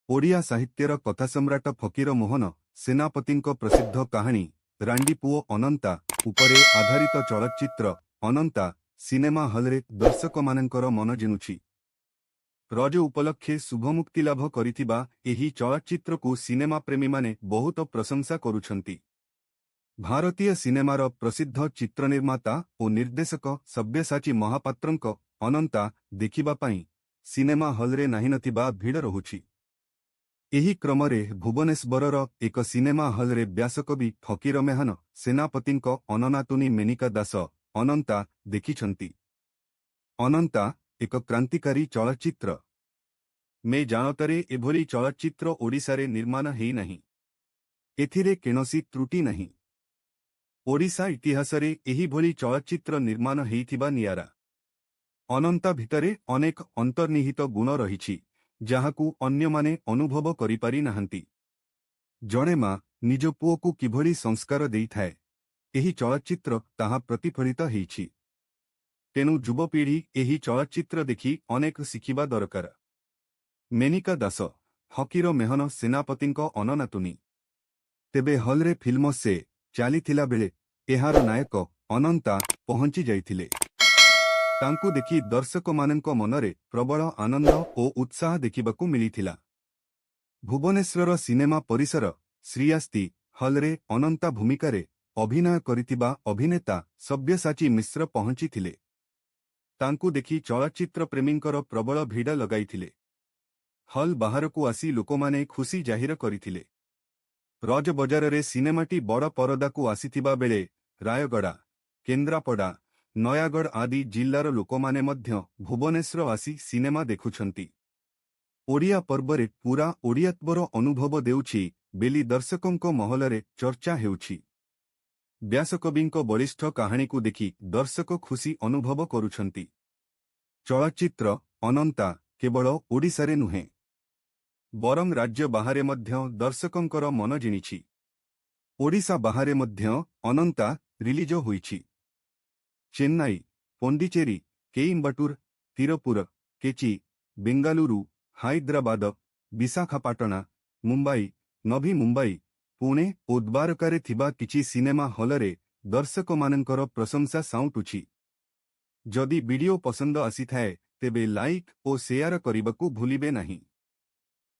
ଓଡ଼ିଆ ସାହିତ୍ୟର କଥା ସମ୍ରାଟ ଫକୀରମୋହନ ସେନାପତିଙ୍କ ପ୍ରସିଦ୍ଧ କାହାଣୀ ରାଣ୍ଡି ପୁଅ ଅନନ୍ତା ଉପରେ ଆଧାରିତ ଚଳଚ୍ଚିତ୍ର ଅନନ୍ତା ସିନେମା ହଲ୍ରେ ଦର୍ଶକମାନଙ୍କର ମନ ଜିଣୁଛି। ରଜ ଉପଲକ୍ଷେ ଶୁଭମୁକ୍ତିଲାଭ କରିଥିବା ଏହି ଚଳଚ୍ଚିତ୍ରକୁ ସିନେମା ପ୍ରେମୀମାନେ ବହୁତ ପ୍ରଶଂସା କରୁଛନ୍ତି। ଭାରତୀୟ ସିନେମାର ପ୍ରସିଦ୍ଧ ଚିତ୍ରନିର୍ମାତା ଓ ନିର୍ଦ୍ଦେଶକ ସବ୍ୟସାଚୀ ମହାପାତ୍ରଙ୍କ ଅନନ୍ତା ଦେଖିବା ପାଇଁ ସିନେମା ହଲ୍ରେ ନାହିଁ ନଥିବା ଭିଡ଼ ରହୁଛି। ଏହି କ୍ରମରେ ଭୁବନେଶ୍ୱରର ଏକ ସିନେମା ହଲ୍ରେ ବ୍ୟାସକବି ଫକୀରମୋହନ ସେନାପତିଙ୍କ ଅନନାତୁଣୀ ମେନିକା ଦାସ ଅନନ୍ତା ଦେଖିଛନ୍ତି। ଅନନ୍ତା ଏକ କ୍ରାନ୍ତିକାରୀ ଚଳଚ୍ଚିତ୍ର। ମେ ଜାଣତରେ ଏଭଳି ଚଳଚ୍ଚିତ୍ର ଓଡ଼ିଶାରେ ନିର୍ମାଣ ହେଇନାହିଁ। ଏଥିରେ କୌଣସି ତ୍ରୁଟି ନାହିଁ। ଓଡ଼ିଶା ଇତିହାସରେ ଏହିଭଳି ଚଳଚ୍ଚିତ୍ର ନିର୍ମାଣ ହେଇଥିବା ନିଆରା। ଅନନ୍ତା ଭିତରେ ଅନେକ ଅନ୍ତର୍ନିହିତ ଗୁଣ ରହିଛି ଯାହାକୁ ଅନ୍ୟମାନେ ଅନୁଭବ କରିପାରି ନାହାନ୍ତି। ଜଣେ ମା ନିଜ ପୁଅକୁ କିଭଳି ସଂସ୍କାର ଦେଇଥାଏ, ଏହି ଚଳଚ୍ଚିତ୍ର ତାହା ପ୍ରତିଫଳିତ ହେଇଛି। ତେଣୁ ଯୁବପିଢ଼ି ଏହି ଚଳଚ୍ଚିତ୍ର ଦେଖି ଅନେକ ଶିଖିବା ଦରକାର। ମେନିକା ଦାସ ଫକୀରମୋହନ ସେନାପତିଙ୍କ ଅନନାତୁଣୀ। ତେବେ ହଲ୍ରେ ଫିଲ୍ମ ସେ ଚାଲିଥିଲା ବେଳେ ଏହାର ନାୟକ ଅନନ୍ତା ପହଞ୍ଚି ଯାଇଥିଲେ। ତାଙ୍କୁ ଦେଖି ଦର୍ଶକମାନଙ୍କ ମନରେ ପ୍ରବଳ ଆନନ୍ଦ ଓ ଉତ୍ସାହ ଦେଖିବାକୁ ମିଳିଥିଲା। ଭୁବନେଶ୍ୱରର ସିନେମା ପରିସର ଶ୍ରୀଆସ୍ତି ହଲ୍ରେ ଅନନ୍ତା ଭୂମିକାରେ ଅଭିନୟ କରିଥିବା ଅଭିନେତା ସବ୍ୟସାଚୀ ମିଶ୍ର ପହଞ୍ଚିଥିଲେ। ତାଙ୍କୁ ଦେଖି ଚଳଚ୍ଚିତ୍ର ପ୍ରେମୀଙ୍କର ପ୍ରବଳ ଭିଡ଼ ଲଗାଇଥିଲେ। ହଲ୍ ବାହାରକୁ ଆସି ଲୋକମାନେ ଖୁସି ଜାହିର କରିଥିଲେ। ରଜ ବଜାରରେ ସିନେମାଟି ବଡ଼ ପରଦାକୁ ଆସିଥିବା ବେଳେ ରାୟଗଡ଼ା, କେନ୍ଦ୍ରାପଡ଼ା, ନୟାଗଡ଼ ଆଦି ଜିଲ୍ଲାର ଲୋକମାନେ ମଧ୍ୟ ଭୁବନେଶ୍ୱର ଆସି ସିନେମା ଦେଖୁଛନ୍ତି। ଓଡ଼ିଆ ପର୍ବରେ ପୂରା ଓଡ଼ିଆତ୍ୱର ଅନୁଭବ ଦେଉଛି ବୋଲି ଦର୍ଶକଙ୍କ ମହଲରେ ଚର୍ଚ୍ଚା ହେଉଛି। ବ୍ୟାସକବିଙ୍କ ବଳିଷ୍ଠ କାହାଣୀକୁ ଦେଖି ଦର୍ଶକ ଖୁସି ଅନୁଭବ କରୁଛନ୍ତି। ଚଳଚ୍ଚିତ୍ର ଅନନ୍ତା କେବଳ ଓଡ଼ିଶାରେ ନୁହେଁ, ବରଂ ରାଜ୍ୟ ବାହାରେ ମଧ୍ୟ ଦର୍ଶକଙ୍କର ମନ ଜିଣିଛି। ଓଡ଼ିଶା ବାହାରେ ମଧ୍ୟ ଅନନ୍ତା ରିଲିଜ ହୋଇଛି। ଚେନ୍ନାଇ, ପଣ୍ଡିଚେରୀ, କେଇମ୍ବାଟୁର, ତିରୁପୁର, କୋଚି, ବେଙ୍ଗାଲୁରୁ, ହାଇଦ୍ରାବାଦ, ବିଶାଖାପାଟଣା, ମୁମ୍ବାଇ, ନଭି ମୁମ୍ବାଇ, ପୁଣେ ଓ ଦ୍ୱାରକାରେ ଥିବା କିଛି ସିନେମା ହଲ୍ରେ ଦର୍ଶକମାନଙ୍କର ପ୍ରଶଂସା ସାଉଁଟୁଛି। ଯଦି ଭିଡିଓ ପସନ୍ଦ ଆସିଥାଏ ତେବେ ଲାଇକ୍ ଓ ସେୟାର କରିବାକୁ ଭୁଲିବେ ନାହିଁ।